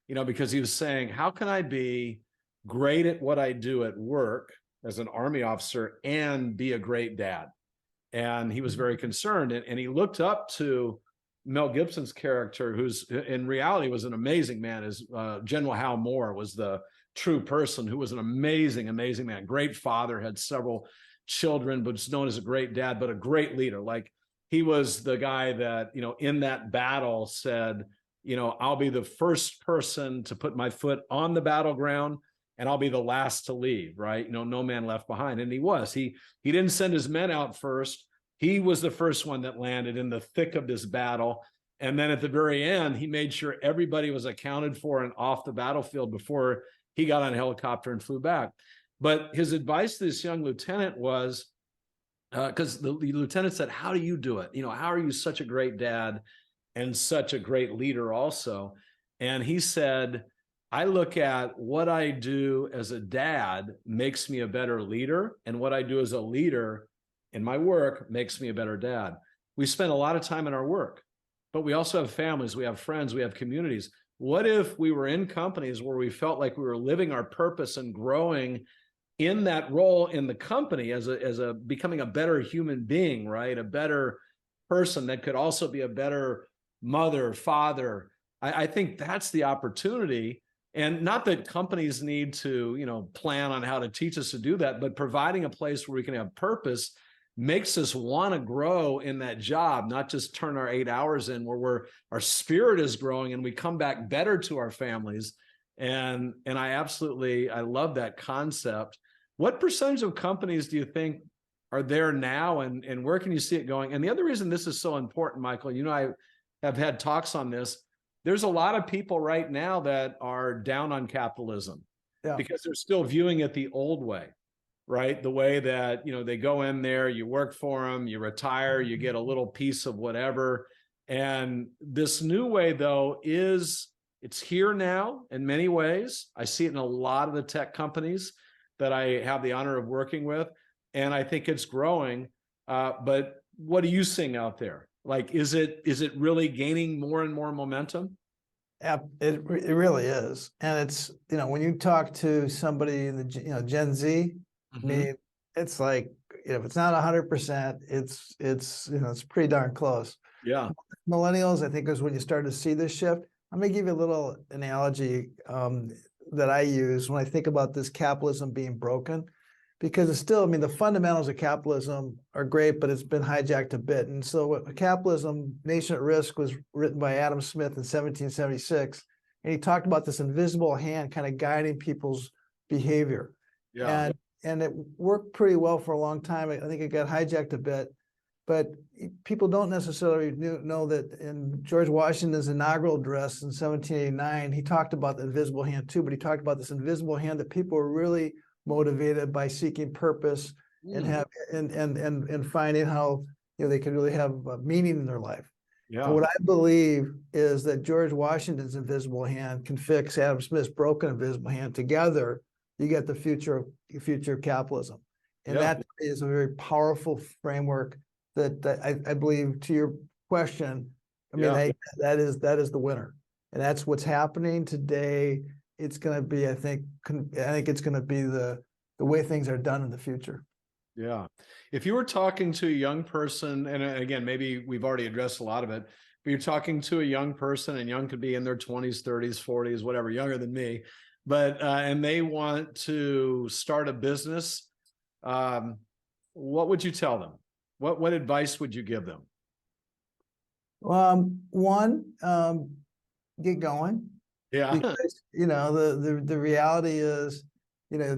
because he was saying, how can I be great at what I do at work as an Army officer and be a great dad? And he was very concerned, and he looked up to Mel Gibson's character, who's in reality was an amazing man. As General Hal Moore was the true person, who was an amazing, amazing man, great father, had several children, but was known as a great dad, but a great leader. Like, he was the guy that, in that battle said, I'll be the first person to put my foot on the battleground, and I'll be the last to leave, right? No man left behind. And he was. He didn't send his men out first. He was the first one that landed in the thick of this battle. And then at the very end, he made sure everybody was accounted for and off the battlefield before he got on a helicopter and flew back. But his advice to this young lieutenant was, because the lieutenant said, how do you do it? How are you such a great dad and such a great leader also? And he said, I look at what I do as a dad makes me a better leader, and what I do as a leader in my work makes me a better dad. We spend a lot of time in our work, but we also have families, we have friends, we have communities. What if we were in companies where we felt like we were living our purpose and growing in that role in the company as a becoming a better human being, right? A better person that could also be a better mother, father. I think that's the opportunity. And not that companies need to, plan on how to teach us to do that, but providing a place where we can have purpose makes us want to grow in that job, not just turn our 8 hours in, where our spirit is growing and we come back better to our families. And I love that concept. What percentage of companies do you think are there now, and where can you see it going? And the other reason this is so important, Michael, I have had talks on this. There's a lot of people right now that are down on capitalism because they're still viewing it the old way, right? The way that, they go in there, you work for them, you retire, you get a little piece of whatever. And this new way, though, it's here now in many ways. I see it in a lot of the tech companies that I have the honor of working with, and I think it's growing. But what are you seeing out there? Like, is it really gaining more and more momentum? It really is. And it's, when you talk to somebody in the, Gen Z, I mean, it's like, if it's not 100%, it's, it's pretty darn close. Yeah. Millennials, I think, is when you start to see this shift. I'm gonna give you a little analogy that I use when I think about this capitalism being broken, because it's still, I mean, the fundamentals of capitalism are great, but it's been hijacked a bit. And so capitalism, Nation at Risk, was written by Adam Smith in 1776. And he talked about this invisible hand kind of guiding people's behavior. Yeah. And it worked pretty well for a long time. I think it got hijacked a bit, but people don't necessarily know that in George Washington's inaugural address in 1789, he talked about the invisible hand too, but he talked about this invisible hand that people were really motivated by seeking purpose and have and finding how they could really have meaning in their life. Yeah. And what I believe is that George Washington's invisible hand can fix Adam Smith's broken invisible hand. Together, you get the future of capitalism, and that is a very powerful framework that I believe, to your question, I mean, that is the winner, and that's what's happening today. It's going to be, I think it's going to be the way things are done in the future. Yeah. If you were talking to a young person, and again, maybe we've already addressed a lot of it, but you're talking to a young person, and young could be in their 20s, 30s, 40s, whatever, younger than me, but and they want to start a business, what would you tell them? What advice would you give them? One, get going. Yeah. Because, the reality is,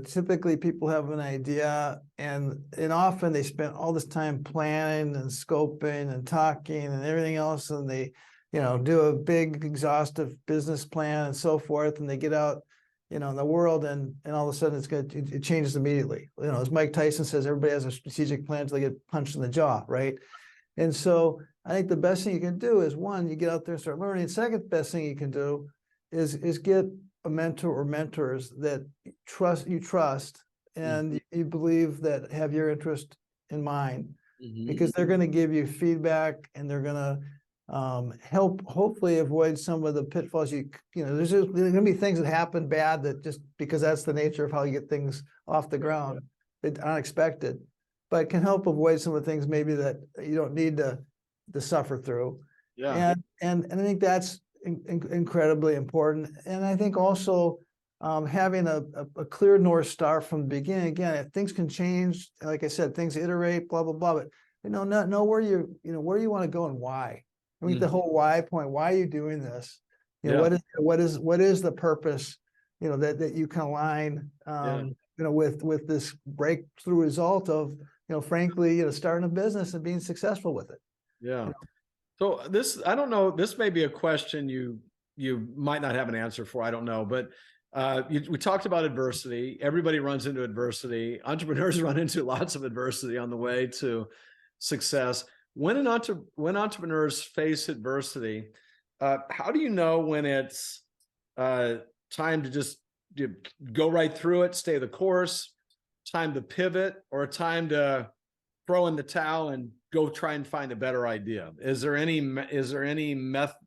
typically people have an idea and often they spend all this time planning and scoping and talking and everything else. And they, do a big exhaustive business plan and so forth. And they get out, in the world and all of a sudden it changes immediately. As Mike Tyson says, everybody has a strategic plan until they get punched in the jaw, right? And so I think the best thing you can do is, one, you get out there and start learning. Second best thing you can do is get a mentor or mentors that you trust and you believe that have your interest in mind, because they're going to give you feedback and they're going to help hopefully avoid some of the pitfalls. There's going to be things that happen bad, that just because that's the nature of how you get things off the ground, it's unexpected, but can help avoid some of the things maybe that you don't need to suffer through. Yeah. And I think that's incredibly important. And I think also having a clear North Star from the beginning. Again, things can change. Like I said, things iterate, blah, blah, blah, but know where where you want to go and why. I mean, the whole why point, why are you doing this? What is the purpose, that you can align, with this breakthrough result of, frankly, starting a business and being successful with it. Yeah. So this, I don't know, this may be a question you might not have an answer for, I don't know, but we talked about adversity. Everybody runs into adversity. Entrepreneurs run into lots of adversity on the way to success. When entrepreneurs face adversity, how do you know when it's time to just go right through it, stay the course, time to pivot, or time to throw in the towel and go try and find a better idea? Is there any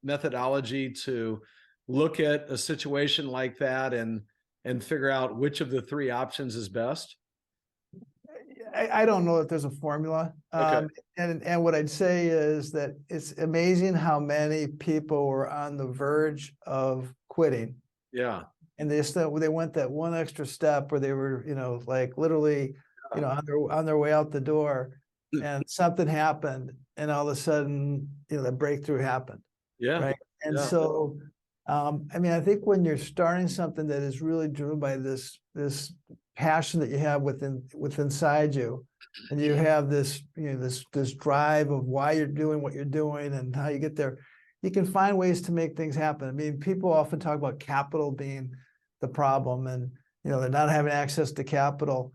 methodology to look at a situation like that and figure out which of the three options is best? I don't know if there's a formula. Okay. And what I'd say is that it's amazing how many people were on the verge of quitting. Yeah. And they went that one extra step where they were, like literally, on their way out the door, and something happened, and all of a sudden, the breakthrough happened. Yeah. Right. And so, I mean, I think when you're starting something that is really driven by this passion that you have within inside you, and you have this, this drive of why you're doing what you're doing and how you get there, you can find ways to make things happen. I mean, people often talk about capital being the problem, and they're not having access to capital.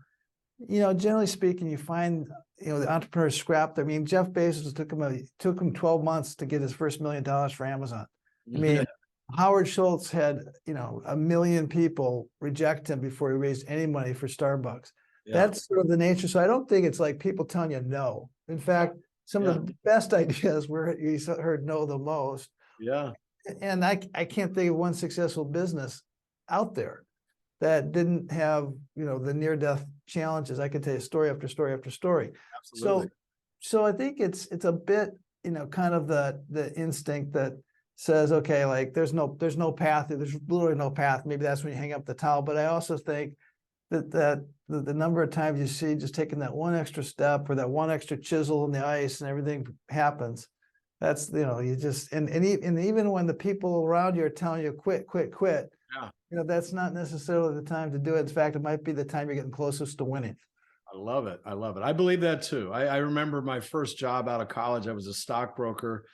Generally speaking, you find the entrepreneurs scrapped. I mean, Jeff Bezos took him 12 months to get his first $1 million for Amazon. I mean, Howard Schultz had, 1 million people reject him before he raised any money for Starbucks. That's sort of the nature. So I don't think it's like people telling you no. In fact, some of the best ideas where you heard no the most. Yeah. And I can't think of one successful business out there that didn't have, the near-death challenges. I could tell you story after story after story. Absolutely. So I think it's a bit, kind of the instinct that says, okay, like there's no path, there's literally no path. Maybe that's when you hang up the towel. But I also think that the number of times you see just taking that one extra step or that one extra chisel in the ice and everything happens. That's, you just, and even when the people around you are telling you quit, Yeah. that's not necessarily the time to do it. In fact, it might be the time you're getting closest to winning. I love it. I love it. I believe that too. I remember my first job out of college. I was a stockbroker,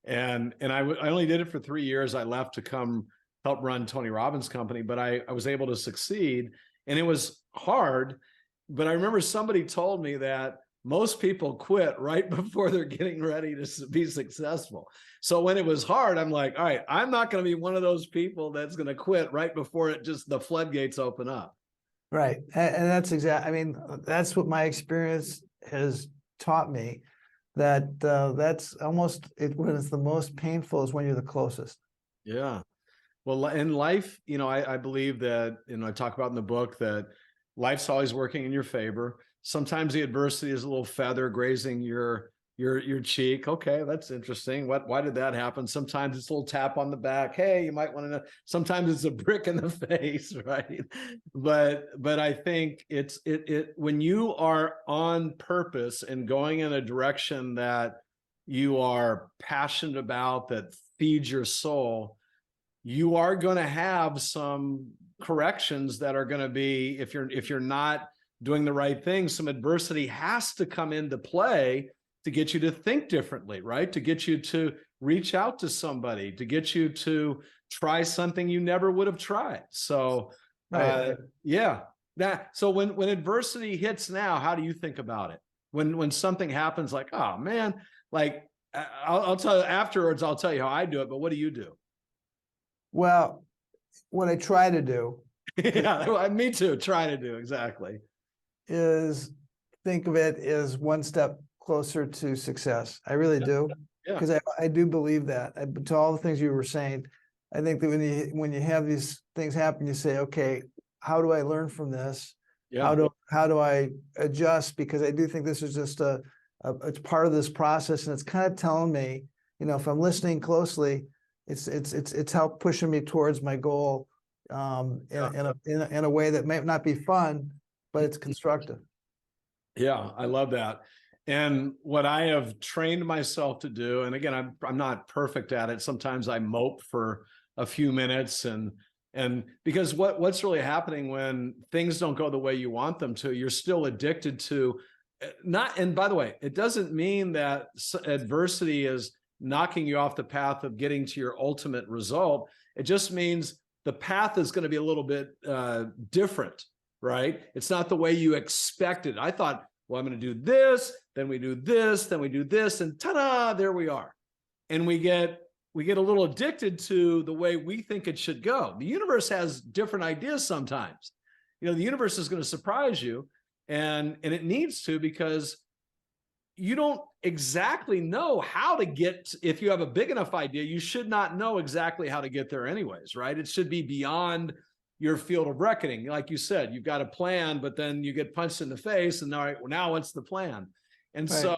and I only did it for 3 years. I left to come help run Tony Robbins' company, but I was able to succeed, and it was hard. But I remember somebody told me that most people quit right before they're getting ready to be successful. So when it was hard, I'm like, all right, I'm not going to be one of those people that's going to quit right before the floodgates open up. Right. And that's I mean, that's what my experience has taught me, that that's almost when it's the most painful is when you're the closest. Yeah. Well, in life, I believe that, I talk about in the book that life's always working in your favor. Sometimes the adversity is a little feather grazing your cheek. Okay, that's interesting. Why did that happen? Sometimes it's a little tap on the back. Hey, you might want to know. Sometimes it's a brick in the face, right? But I think it's when you are on purpose and going in a direction that you are passionate about, that feeds your soul, you are going to have some corrections that are going to be, if you're not doing the right thing, some adversity has to come into play to get you to think differently, right? To get you to reach out to somebody, to get you to try something you never would have tried. So, yeah. So when adversity hits now, how do you think about it? When something happens, like, oh man, like I'll tell you afterwards, I'll tell you how I do it, but what do you do? Well, what I try to do Yeah, me too. Try to do exactly. is think of it as one step closer to success. I really do. Yeah. Because I do believe that. To all the things you were saying, I think that when you have these things happen, you say, okay, how do I learn from this? Yeah. How do I adjust? Because I do think this is just it's part of this process, and it's kind of telling me, if I'm listening closely, it's helped pushing me towards my goal in a way that may not be fun, but it's constructive. Yeah, I love that. And what I have trained myself to do, and again, I'm not perfect at it. Sometimes I mope for a few minutes, and because what's really happening when things don't go the way you want them to, you're still addicted to not. And by the way, it doesn't mean that adversity is knocking you off the path of getting to your ultimate result. It just means the path is going to be a little bit different, right? It's not the way you expected. I thought, well, I'm going to do this, then we do this, then we do this, and ta-da, there we are. And we get a little addicted to the way we think it should go. The universe has different ideas sometimes. The universe is going to surprise you, and it needs to, because you don't exactly know how to get. If you have a big enough idea, you should not know exactly how to get there anyways, right? It should be beyond your field of reckoning. Like you said, you've got a plan, but then you get punched in the face, and all right, well, now what's the plan? And so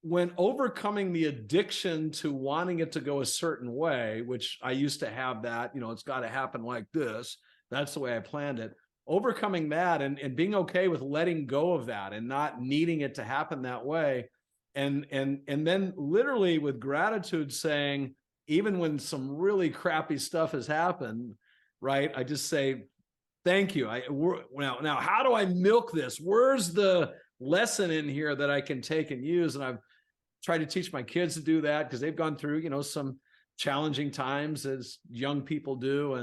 when overcoming the addiction to wanting it to go a certain way, which I used to have that, it's got to happen like this, that's the way I planned it. Overcoming that and being okay with letting go of that and not needing it to happen that way. And then literally with gratitude saying, even when some really crappy stuff has happened, right? I just say, thank you. Now, how do I milk this? Where's the lesson in here that I can take and use? And I've tried to teach my kids to do that, because they've gone through, some challenging times, as young people do.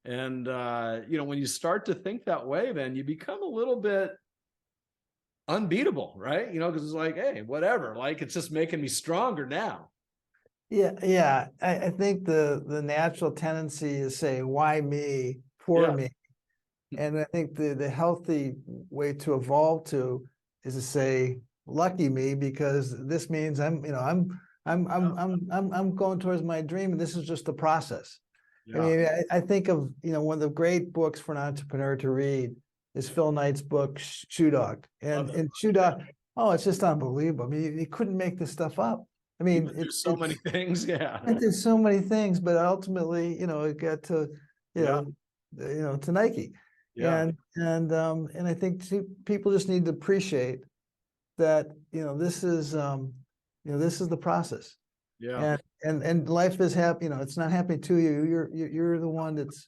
And when you start to think that way, then you become a little bit unbeatable, right? Because it's like, hey, whatever, like, it's just making me stronger now. Yeah. I think the natural tendency is say, why me, for me? And I think the healthy way to evolve to is to say, lucky me, because this means I'm I'm going towards my dream, and this is just the process. I Yeah. mean, I think of, one of the great books for an entrepreneur to read is Phil Knight's book, Shoe Dog. Love And it. Shoe Dog, oh, it's just unbelievable. I mean, you couldn't make this stuff up. I You mean, can do so many things. Yeah. it did so many things, but ultimately, it got to, Yeah. To Nike. Yeah. And I think people just need to appreciate that, this is the process. Yeah. And life is happy, it's not happening to you. You're the one that's,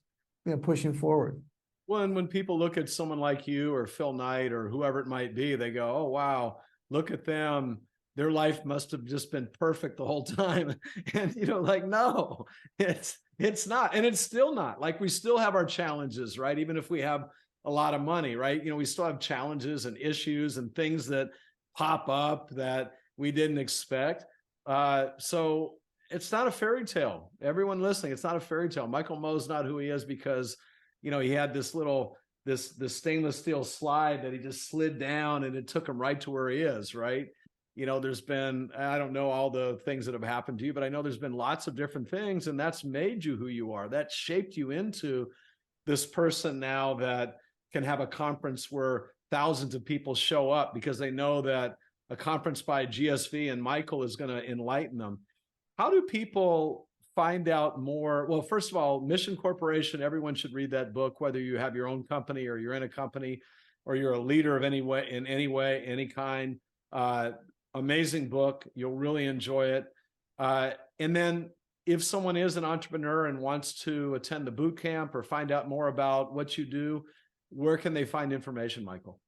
pushing forward. Well, and when people look at someone like you or Phil Knight or whoever it might be, they go, "Oh, wow, look at them. Their life must have just been perfect the whole time." And like, no, it's not, and it's still not. Like, we still have our challenges, right? Even if we have a lot of money, right? We still have challenges and issues and things that pop up that we didn't expect. So it's not a fairy tale. Everyone listening, it's not a fairy tale. Michael Moe is not who he is because, he had this stainless steel slide that he just slid down and it took him right to where he is, right? There's been, I don't know all the things that have happened to you, but I know there's been lots of different things, and that's made you who you are. That shaped you into this person now that can have a conference where thousands of people show up because they know that a conference by GSV and Michael is going to enlighten them. How do people find out more? Well, first of all, Mission Corporation, everyone should read that book, whether you have your own company or you're in a company or you're a leader of any way, any kind. Amazing book. You'll really enjoy it. And then if someone is an entrepreneur and wants to attend the boot camp or find out more about what you do, where can they find information, Michael?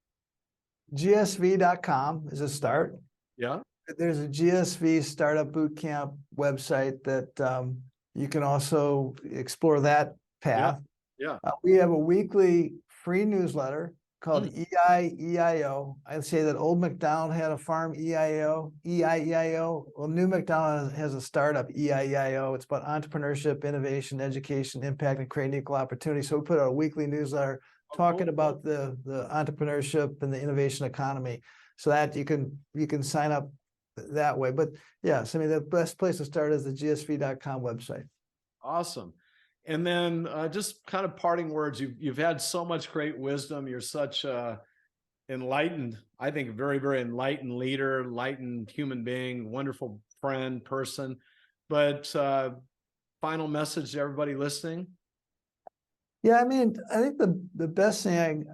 GSV.com is a start. Yeah. There's a GSV Startup Bootcamp website that you can also explore that path. Yeah. We have a weekly free newsletter called EIEIO. I'd say that old McDonald had a farm EIEIO. Well, new McDonald has a startup EIEIO. It's about entrepreneurship, innovation, education, impact, and creating equal opportunity. So we put out a weekly newsletter talking about the entrepreneurship and the innovation economy, so that you can sign up that way. But yes, I mean, the best place to start is the GSV.com website. Awesome. And then just kind of parting words. You've had so much great wisdom. You're such a enlightened, I think, very, very enlightened leader, enlightened human being, wonderful friend, person. But final message to everybody listening. Yeah, I mean, I think the best thing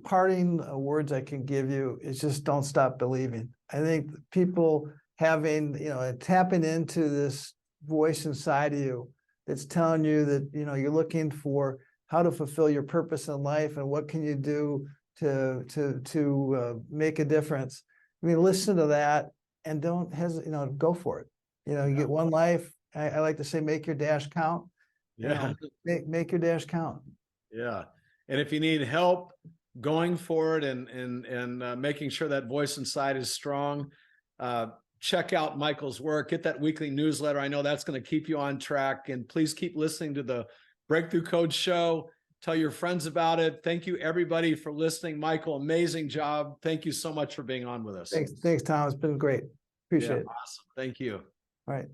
parting words I can give you is just don't stop believing. I think people having, tapping into this voice inside of you that's telling you that, you're looking for how to fulfill your purpose in life and what can you do to make a difference. I mean, listen to that and don't hesitate, go for it. You get one life. I like to say, make your dash count. Yeah. Make your dash count. Yeah. And if you need help going forward and making sure that voice inside is strong, check out Michael's work, get that weekly newsletter. I know that's going to keep you on track, and please keep listening to the Breakthrough Code Show. Tell your friends about it. Thank you everybody for listening. Michael, amazing job. Thank you so much for being on with us. Thanks, Tom. It's been great. Appreciate it. Awesome. Thank you. All right.